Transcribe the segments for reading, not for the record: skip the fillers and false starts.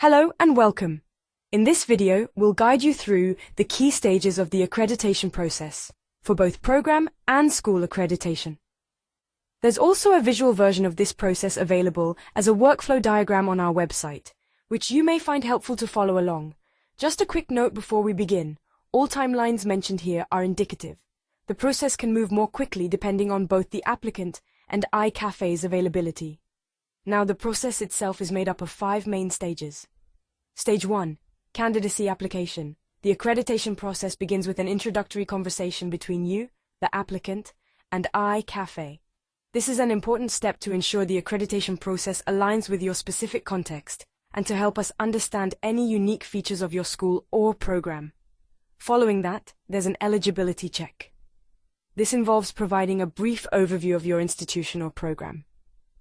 Hello and welcome. In this video, we'll guide you through the key stages of the accreditation process for both program and school accreditation. There's also a visual version of this process available as a workflow diagram on our website, which you may find helpful to follow along. Just a quick note before we begin, all timelines mentioned here are indicative. The process can move more quickly depending on both the applicant and iCafe's availability. Now, the process itself is made up of 5 main stages. Stage 1. Candidacy application. The accreditation process begins with an introductory conversation between you, the applicant, and iCafe. This is an important step to ensure the accreditation process aligns with your specific context and to help us understand any unique features of your school or program. Following that, there's an eligibility check. This involves providing a brief overview of your institution or program.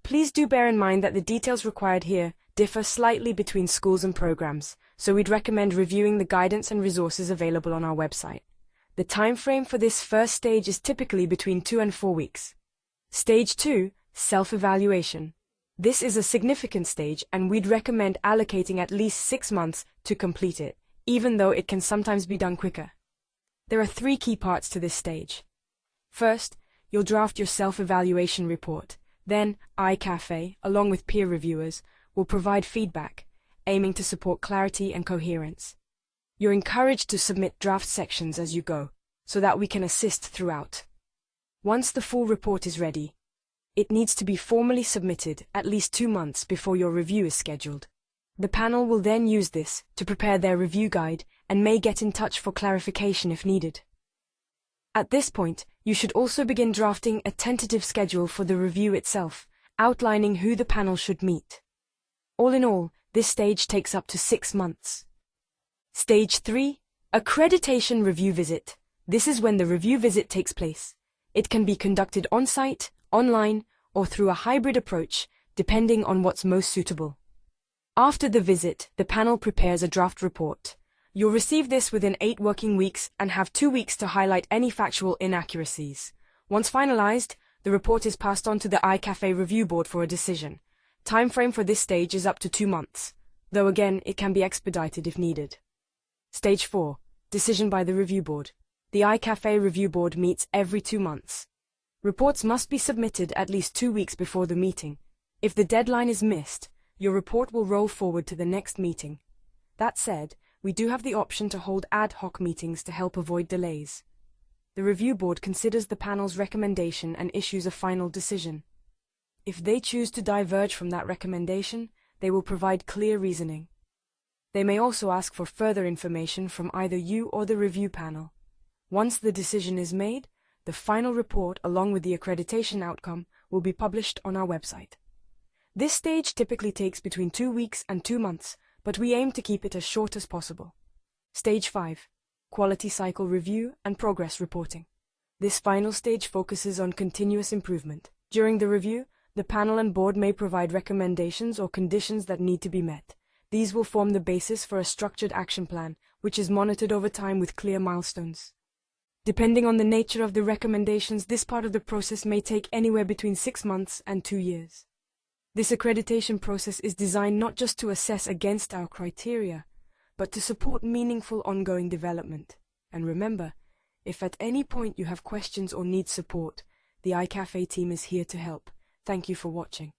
Please do bear in mind that the details required here differ slightly between schools and programs, so we'd recommend reviewing the guidance and resources available on our website. The time frame for this first stage is typically between 2 and 4 weeks. Stage 2, self-evaluation. This is a significant stage, and we'd recommend allocating at least 6 months to complete it, even though it can sometimes be done quicker. There are 3 key parts to this stage. First, you'll draft your self-evaluation report. Then, iCafe, along with peer reviewers, will provide feedback, aiming to support clarity and coherence. You're encouraged to submit draft sections as you go, so that we can assist throughout. Once the full report is ready, it needs to be formally submitted at least 2 months before your review is scheduled. The panel will then use this to prepare their review guide and may get in touch for clarification if needed. At this point, you should also begin drafting a tentative schedule for the review itself, outlining who the panel should meet. All in all, this stage takes up to 6 months. Stage 3, accreditation review visit. This is when the review visit takes place. It can be conducted on-site, online, or through a hybrid approach, depending on what's most suitable. After the visit, the panel prepares a draft report. You'll receive this within 8 working weeks and have 2 weeks to highlight any factual inaccuracies. Once finalized, the report is passed on to the iCafe review board for a decision. Time frame for this stage is up to 2 months, though again, it can be expedited if needed. Stage 4. Decision by the review board. The iCafe review board meets every 2 months. Reports must be submitted at least 2 weeks before the meeting. If the deadline is missed, your report will roll forward to the next meeting. That said, we do have the option to hold ad hoc meetings to help avoid delays. The review board considers the panel's recommendation and issues a final decision. If they choose to diverge from that recommendation, they will provide clear reasoning. They may also ask for further information from either you or the review panel. Once the decision is made, the final report, along with the accreditation outcome, will be published on our website. This stage typically takes between 2 weeks and 2 months, but we aim to keep it as short as possible. Stage 5. Quality cycle review and progress reporting. This final stage focuses on continuous improvement. During the review, the panel and board may provide recommendations or conditions that need to be met. These will form the basis for a structured action plan, which is monitored over time with clear milestones. Depending on the nature of the recommendations, this part of the process may take anywhere between 6 months and 2 years. This accreditation process is designed not just to assess against our criteria, but to support meaningful ongoing development. And remember, if at any point you have questions or need support, the iCafe team is here to help. Thank you for watching.